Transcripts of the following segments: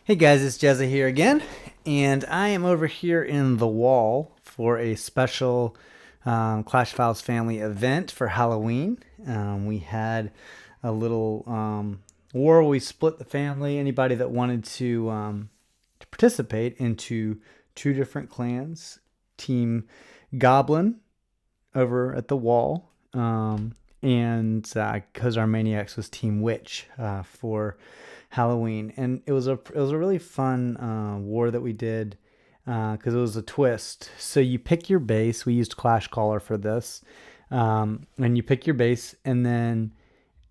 Hey guys, it's Jezza here again, and I am over here in the wall for a special Clash Files family event for Halloween. We had a little war. We split the family. Anybody that wanted to participate into two different clans. Team Goblin over at the wall, and because our Maniacs was Team Witch for Halloween, and it was a really fun war that we did because it was a twist. So you pick your base. We used Clash Caller for this, and you pick your base, and then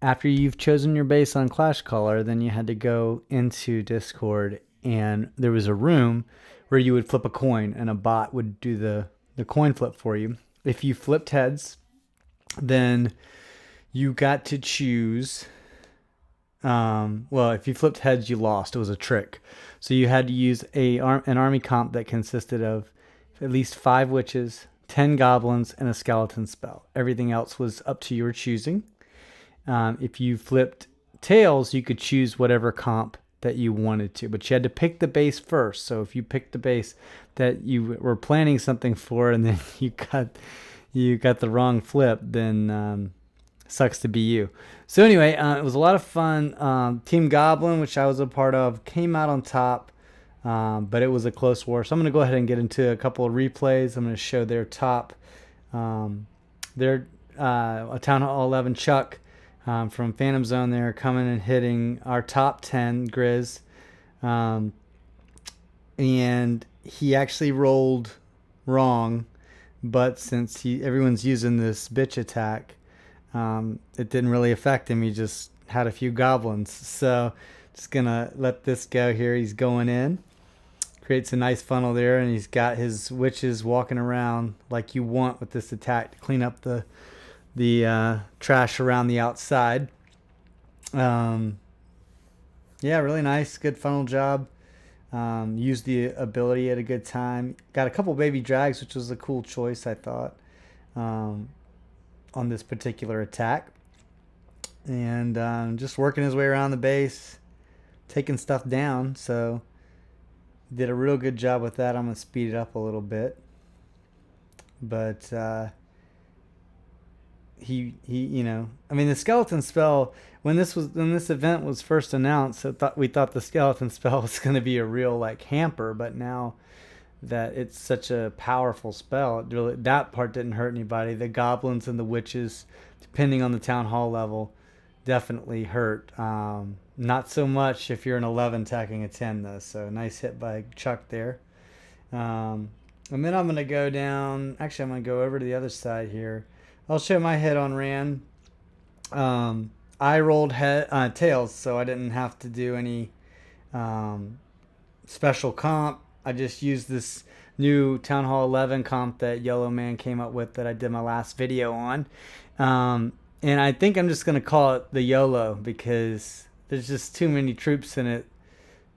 after you've chosen your base on Clash Caller, then you had to go into Discord, and there was a room where you would flip a coin, and a bot would do the coin flip for you. If you flipped heads, then you got to choose. Well, if you flipped heads, you lost. It was a trick. So you had to use an army comp that consisted of at least 5 witches, 10 goblins, and a skeleton spell. Everything else was up to your choosing. If you flipped tails, you could choose whatever comp that you wanted to, but you had to pick the base first. So if you picked the base that you were planning something for, and then you got the wrong flip, then sucks to be you. So anyway, it was a lot of fun. Team Goblin, which I was a part of, came out on top, but it was a close war. So I'm going to go ahead and get into a couple of replays. I'm going to show their top. Their a Town Hall 11 Chuck from Phantom Zone there coming and hitting our top 10 Grizz. And he actually rolled wrong, but since everyone's using this bitch attack, it didn't really affect him. He just had a few goblins. So just gonna let this go here. He's going in. Creates a nice funnel there, and he's got his witches walking around like you want with this attack to clean up the trash around the outside. Yeah, really nice. Good funnel job. Used the ability at a good time. Got a couple baby drags, which was a cool choice, I thought, on this particular attack. And just working his way around the base, taking stuff down. So did a real good job with that. I'm going to speed it up a little bit. But he I mean, the skeleton spell, when this event was first announced, we thought the skeleton spell was going to be a real like hamper, but now that it's such a powerful spell, that part didn't hurt anybody. The goblins and the witches, depending on the town hall level, definitely hurt. Not so much if you're an 11 attacking a 10 though. So nice hit by Chuck there. And then I'm going to go down. Actually, I'm going to go over to the other side here. I'll show my hit on Ran. I rolled tails, so I didn't have to do any special comp. I just used this new Town Hall 11 comp that Yellow Man came up with that I did my last video on. And I think I'm just going to call it the YOLO because there's just too many troops in it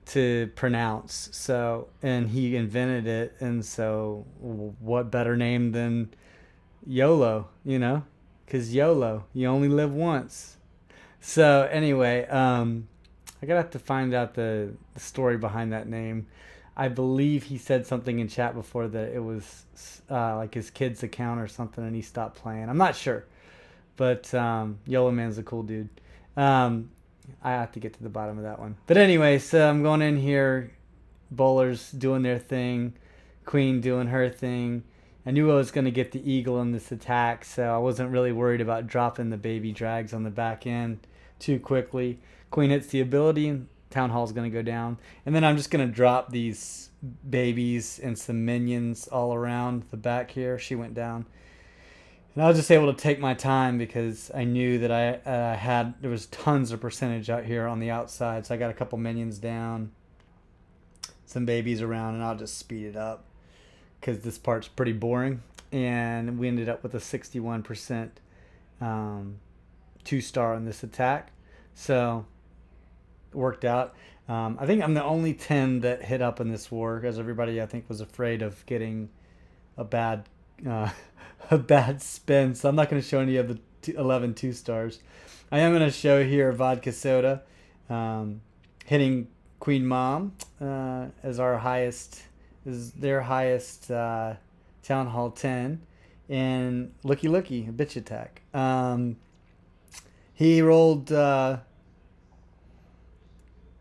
to pronounce. So, and he invented it, and so what better name than YOLO, because YOLO, you only live once. So anyway, I gotta have to find out the story behind that name. I believe he said something in chat before that it was like his kid's account or something, and he stopped playing. I'm not sure, but Yellow Man's a cool dude. I have to get to the bottom of that one. But anyway, so I'm going in here. Bowlers doing their thing, Queen doing her thing. I knew I was going to get the eagle in this attack, so I wasn't really worried about dropping the baby drags on the back end too quickly. Queen hits the ability, Town Hall's going to go down. And then I'm just going to drop these babies and some minions all around the back here. She went down. And I was just able to take my time because I knew that there was tons of percentage out here on the outside. So I got a couple minions down, some babies around, and I'll just speed it up because this part's pretty boring. And we ended up with a 61% 2-star on this attack. So it worked out. I think I'm the only 10 that hit up in this war because everybody, I think, was afraid of getting a bad spin. So I'm not going to show any of the 11 2-stars. I am going to show here Vodka Soda hitting Queen Mom as our highest, is their highest Town Hall 10. And Looky Looky, a bitch attack. He rolled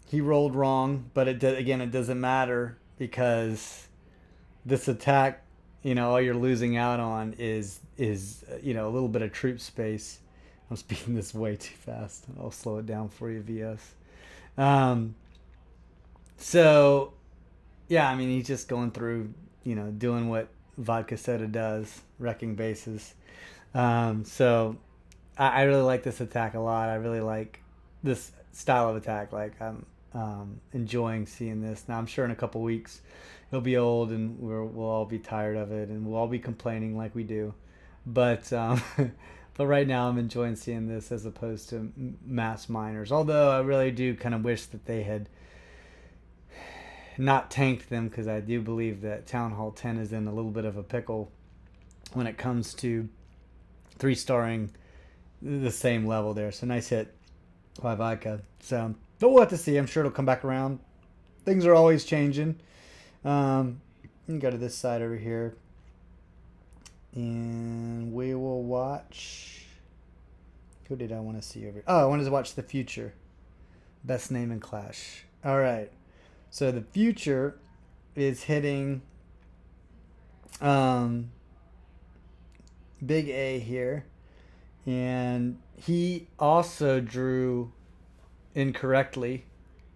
he rolled wrong, but again, it doesn't matter because this attack, all you're losing out on is a little bit of troop space. I'm speaking this way too fast. I'll slow it down for you, VS. Um, so yeah, I mean, he's just going through, doing what vodka soda does, wrecking bases. So I really like this attack a lot. I really like this style of attack. Like I'm enjoying seeing this. Now I'm sure in a couple weeks it'll be old and we'll all be tired of it and we'll all be complaining like we do. But but right now I'm enjoying seeing this as opposed to mass miners. Although I really do kind of wish that they had not tanked them because I do believe that Town Hall 10 is in a little bit of a pickle when it comes to 3-starring the same level there. So nice hit by vodka. So, but we'll have to see. I'm sure it'll come back around. Things are always changing. You can go to this side over here. And we will watch. Who did I want to see over? Oh, I wanted to watch the future. Best name in Clash. All right. So the future is hitting Big A here. And he also drew incorrectly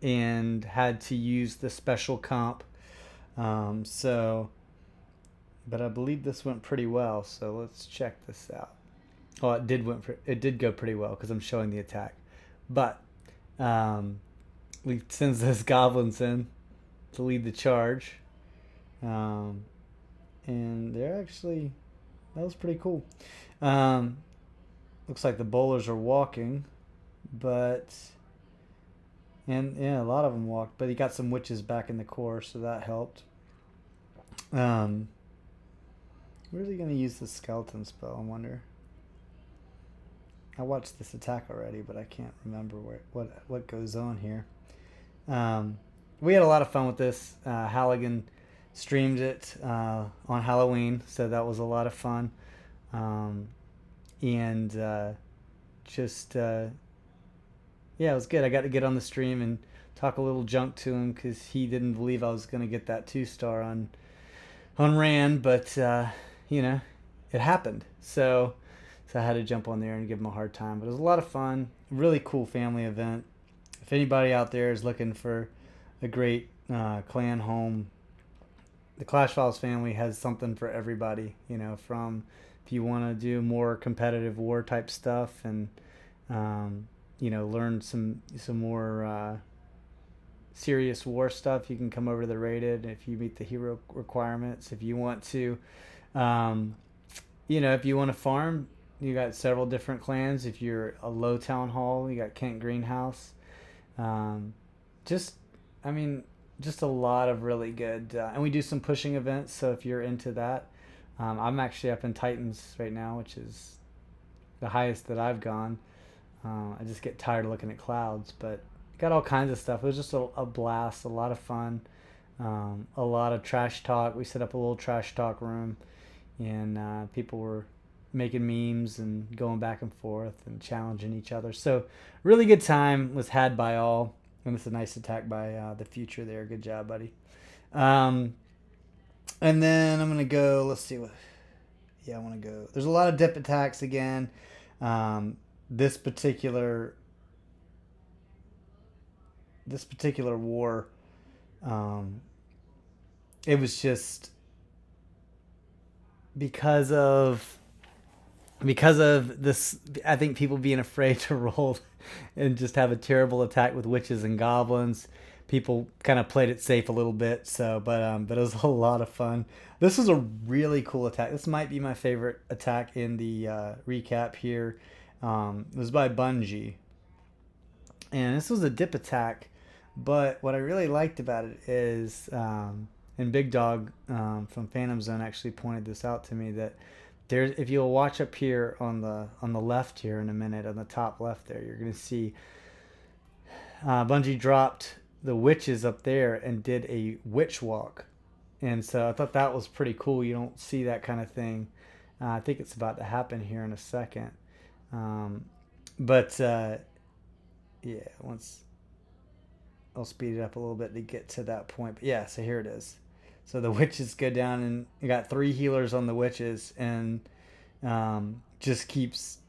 and had to use the special comp. But I believe this went pretty well. So let's check this out. Oh, it did go pretty well because I'm showing the attack. But we sends those goblins in to lead the charge. And they're actually, that was pretty cool. Looks like the bowlers are walking, and yeah, a lot of them walked, but he got some witches back in the core, so that helped. Where's he going to use the skeleton spell, I wonder? I watched this attack already, but I can't remember what goes on here. We had a lot of fun with this. Halligan streamed it on Halloween, so that was a lot of fun. And yeah, it was good. I got to get on the stream and talk a little junk to him because he didn't believe I was going to get that 2-star on Rand, but it happened. So I had to jump on there and give him a hard time. But it was a lot of fun. Really cool family event. If anybody out there is looking for a great clan home, the Clash Files family has something for everybody. From if you want to do more competitive war type stuff and learn some more serious war stuff, you can come over to the rated if you meet the hero requirements. If you want to if you want to farm, you got several different clans. If you're a low town hall, you got Kent Greenhouse. Just a lot of really good and we do some pushing events, so if you're into that, I'm actually up in Titans right now, which is the highest that I've gone. I just get tired of looking at clouds, but got all kinds of stuff. It was just a blast, a lot of fun, a lot of trash talk. We set up a little trash talk room, and people were making memes and going back and forth and challenging each other. So really good time was had by all. And it's a nice attack by the future there. Good job, buddy. And then I'm going to go, let's see what, I want to go. There's a lot of dip attacks again. This particular war, it was just because of this, I think people being afraid to roll and just have a terrible attack with witches and goblins. People kind of played it safe a little bit. So, but it was a lot of fun. This was a really cool attack. This might be my favorite attack in the recap here. It was by Bungie, and this was a dip attack. But what I really liked about it is, and Big Dog from Phantom Zone actually pointed this out to me, that there's, if you'll watch up here on the left here in a minute, on the top left there, you're going to see Bungie dropped the witches up there and did a witch walk. And so I thought that was pretty cool. You don't see that kind of thing. I think it's about to happen here in a second. Um, but yeah, once I'll speed it up a little bit to get to that point. But yeah, so here it is. So the witches go down, and you got 3 healers on the witches, and just keeps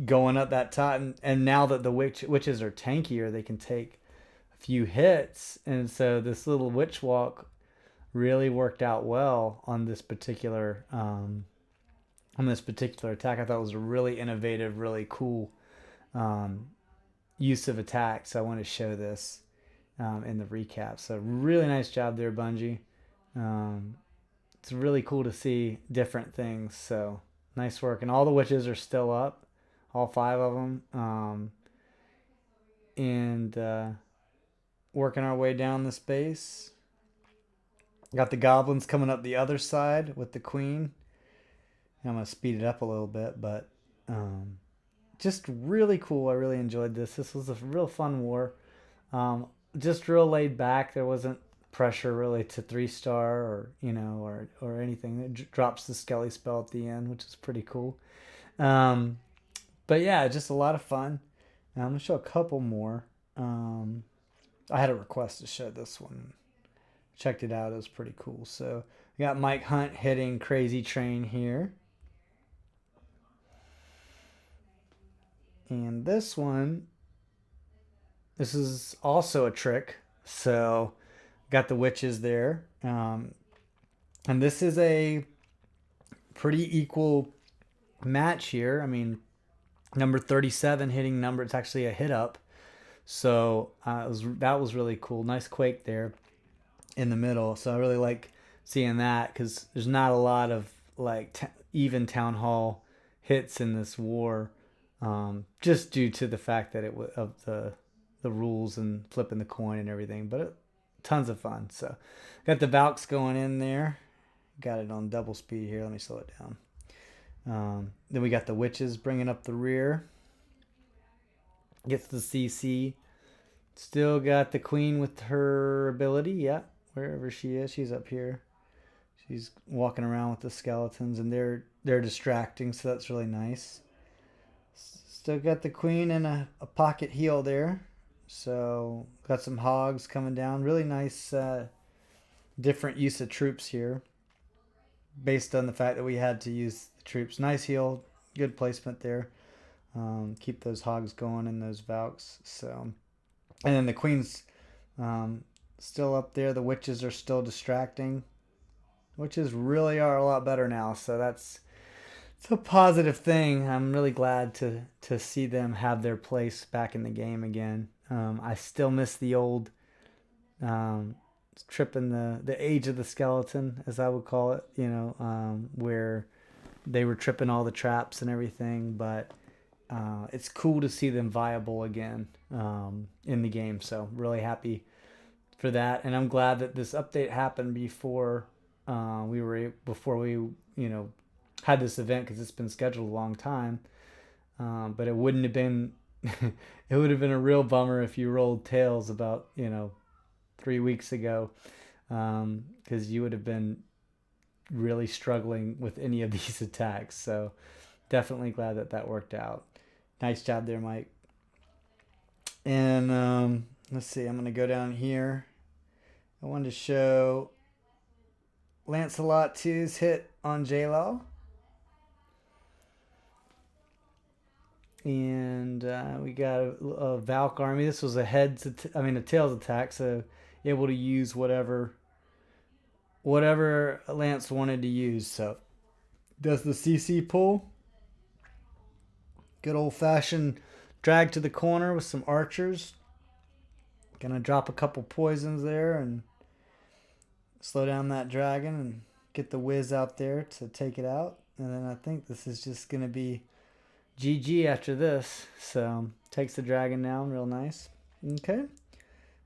going up that top. And now that the witches are tankier, they can take a few hits. And so this little witch walk really worked out well on this particular attack. I thought it was a really innovative, really cool use of attack. So I want to show this in the recap. So really nice job there, Bungie. It's really cool to see different things. So nice work. And all the witches are still up, all 5 of them. And working our way down this base. Got the goblins coming up the other side with the queen. I'm going to speed it up a little bit, but just really cool. I really enjoyed this. This was a real fun war. Just real laid back. There wasn't pressure really to 3-star or anything. It drops the Skelly spell at the end, which is pretty cool. But yeah, just a lot of fun. Now I'm going to show a couple more. I had a request to show this one. Checked it out. It was pretty cool. So we got Mike Hunt hitting Crazy Train here. And this one, this is also a trick. So got the witches there. And this is a pretty equal match here. I mean, number 37 hitting number. It's actually a hit up. So that was really cool. Nice quake there in the middle. So I really like seeing that because there's not a lot of even town hall hits in this war, just due to the fact that of the rules and flipping the coin and everything. But tons of fun. So got the Valks going in there. Got it on double speed here. Let me slow it down. Then we got the witches bringing up the rear. Gets the CC. Still got the queen with her ability. Yeah, wherever she is, she's up here. She's walking around with the skeletons, and they're distracting, so that's really nice. Still got the queen and a pocket heal there. So got some hogs coming down. Really nice different use of troops here based on the fact that we had to use the troops. Nice heal. Good placement there. Keep those hogs going and those Valks. So, and then the queen's still up there. The witches are still distracting. Witches really are a lot better now. So it's a positive thing. I'm really glad to see them have their place back in the game again. I still miss the old tripping the age of the skeleton, as I would call it, where they were tripping all the traps and everything. But it's cool to see them viable again in the game. So really happy for that. And I'm glad that this update happened before we had this event, because it's been scheduled a long time. But it wouldn't have been it would have been a real bummer if you rolled tails about 3 weeks ago, because you would have been really struggling with any of these attacks. So definitely glad that worked out. Nice job there, Mike. And let's see, I'm gonna go down here. I wanted to show Lancelot 2's hit on J-Law. And we got a Valk army. This was a tails attack, so able to use whatever Lance wanted to use. So does the CC pull. Good old-fashioned drag to the corner with some archers. Gonna drop a couple poisons there and slow down that dragon and get the whiz out there to take it out. And then I think this is just gonna be GG after this. So takes the dragon down real nice. Okay.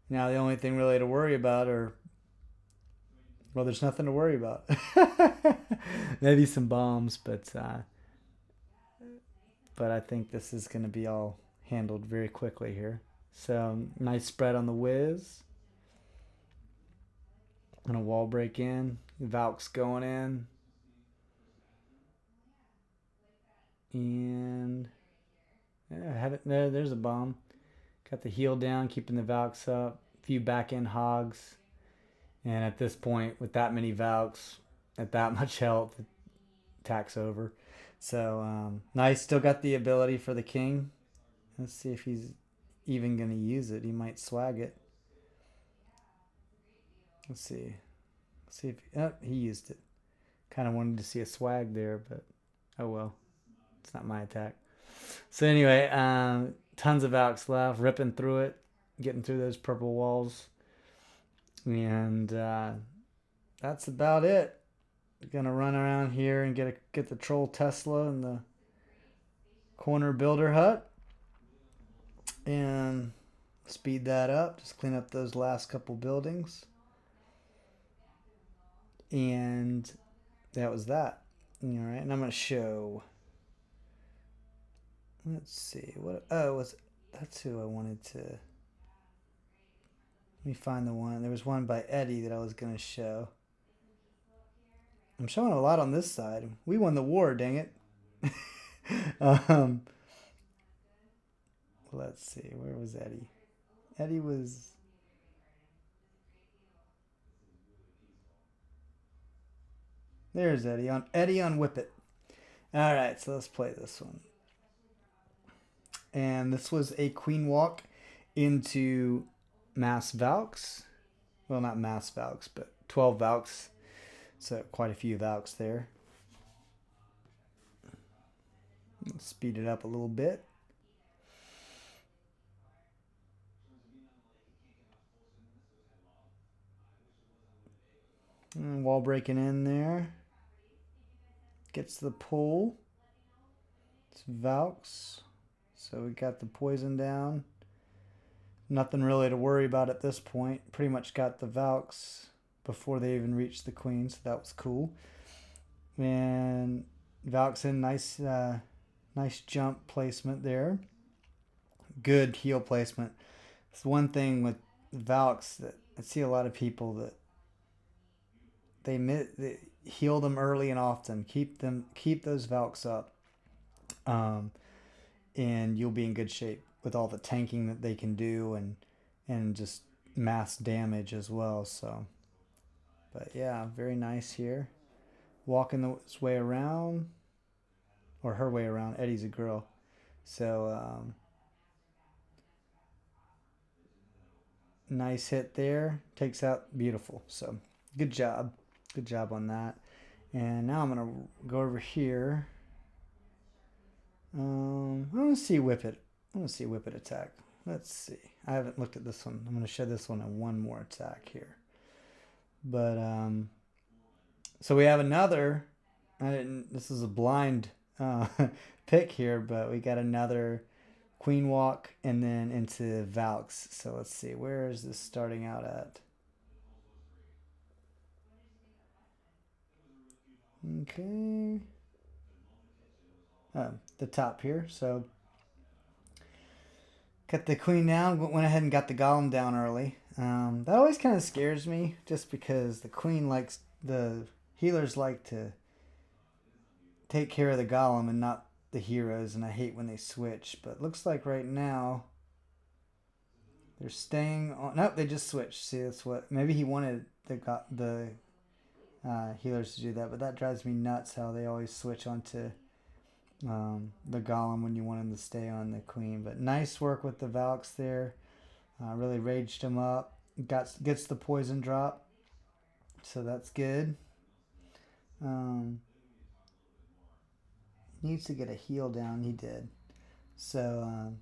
Now the only thing really to worry about there's nothing to worry about. Maybe some bombs, but I think this is going to be all handled very quickly here. So nice spread on the whiz. And a wall break in. Valk's going in. And yeah, have it there. There's a bomb. Got the heel down, keeping the Valks up. A few back end hogs. And at this point, with that many Valks, at that much health, attack's over. So nice. Still got the ability for the king. Let's see if he's even going to use it. He might swag it. Let's see. See if he used it. Kind of wanted to see a swag there, but oh well. It's not my attack. So anyway, tons of Valks left, ripping through it, getting through those purple walls, and that's about it. Gonna run around here and get the troll Tesla in the corner builder hut, and speed that up. Just clean up those last couple buildings, and that was that. All right, and I'm gonna show. Let's see what. Oh, that's who I wanted to. Let me find the one. There was one by Eddie that I was gonna show. I'm showing a lot on this side. We won the war, dang it. Let's see. Where was Eddie? Eddie was. There's Eddie on Whip It. All right, so let's play this one. And this was a queen walk into mass Valks. Well, not mass Valks, but 12 Valks. So quite a few Valks there. Let's speed it up a little bit. And wall breaking in there. Gets the pull. It's Valks. So we got the poison down. Nothing really to worry about at this point. Pretty much got the Valks before they even reached the queen, so that was cool. And Valks in nice jump placement there. Good heel placement. It's one thing with Valks that I see a lot of people that they heal them early and often. Keep those Valks up. And you'll be in good shape with all the tanking that they can do and just mass damage as well. So, but yeah, very nice here. Walking his way around, or her way around. Eddie's a girl, so nice hit there. Takes out beautiful. So good job on that. And now I'm gonna go over here. I want to see Whip It. I want to see Whip It attack. Let's see. I haven't looked at this one. I'm going to show this one in one more attack here. But so we have another. This is a blind pick here, but we got another queen walk and then into Valks. So let's see. Where is this starting out at? Okay. The top here. So got the queen down. Went ahead and got the golem down early. That always kind of scares me, just because the healers like to take care of the golem and not the heroes, and I hate when they switch. But looks like right now they're staying on. Nope, they just switched. See, that's what. Maybe he wanted the healers to do that, but that drives me nuts how they always switch onto the golem when you want him to stay on the queen. But nice work with the Valks there. Really raged him up. Gets the poison drop, so that's good. Needs to get a heal down. He did. So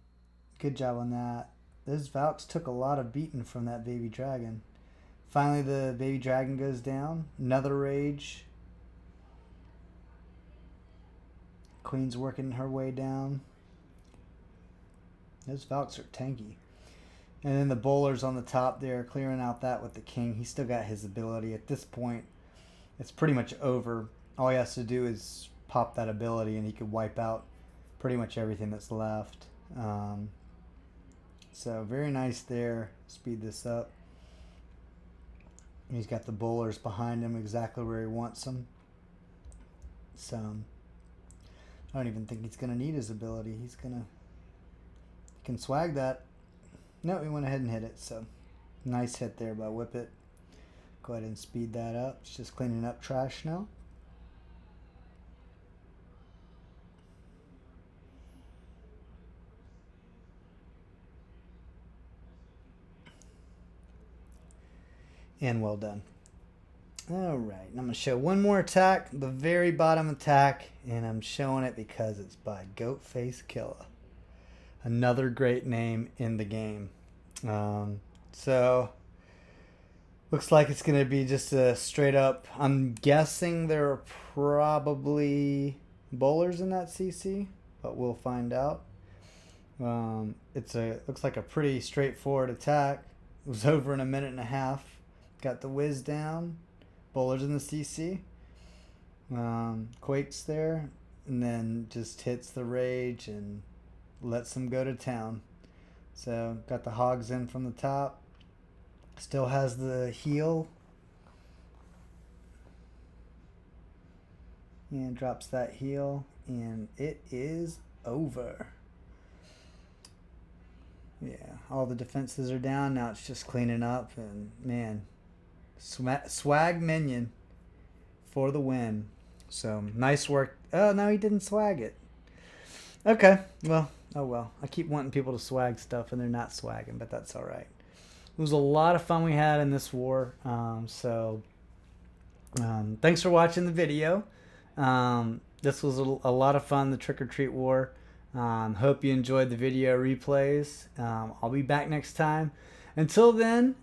good job on that. Those Valks took a lot of beating from that baby dragon. Finally, the baby dragon goes down. Another rage. Queen's working her way down. Those Valks are tanky. And then the bowler's on the top there, clearing out that with the king. He's still got his ability. At this point, it's pretty much over. All he has to do is pop that ability and he could wipe out pretty much everything that's left. So very nice there. Speed this up. He's got the bowlers behind him exactly where he wants them. So I don't even think he's going to need his ability. He can swag that. No, he went ahead and hit it. So nice hit there by Whippet. Go ahead and speed that up. It's just cleaning up trash now. And well done. All right, I'm going to show one more attack, the very bottom attack, and I'm showing it because it's by Goatface Killer. Another great name in the game. So, looks like it's going to be just a straight up, I'm guessing there are probably bowlers in that CC, but we'll find out. Looks like a pretty straightforward attack. It was over in a minute and a half. Got the whiz down, bowlers in the CC, quakes there, and then just hits the rage and lets them go to town. So got the hogs in from the top. Still has the heal. And drops that heal, and it is over. Yeah, all the defenses are down. Now it's just cleaning up, and man, swag minion for the win. So nice work. Oh no, he didn't swag it. Okay, well, oh well. I keep wanting people to swag stuff and they're not swagging, but that's all right. It was a lot of fun we had in this war. Thanks for watching the video. This was a lot of fun, the Trick or Treat War. Hope you enjoyed the video replays. I'll be back next time. Until then,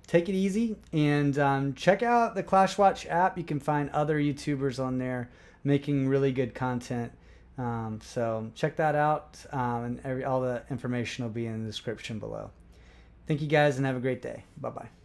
take it easy and check out the Clash Watch app. You can find other YouTubers on there making really good content. So check that out, and all the information will be in the description below. Thank you guys and have a great day. Bye-bye.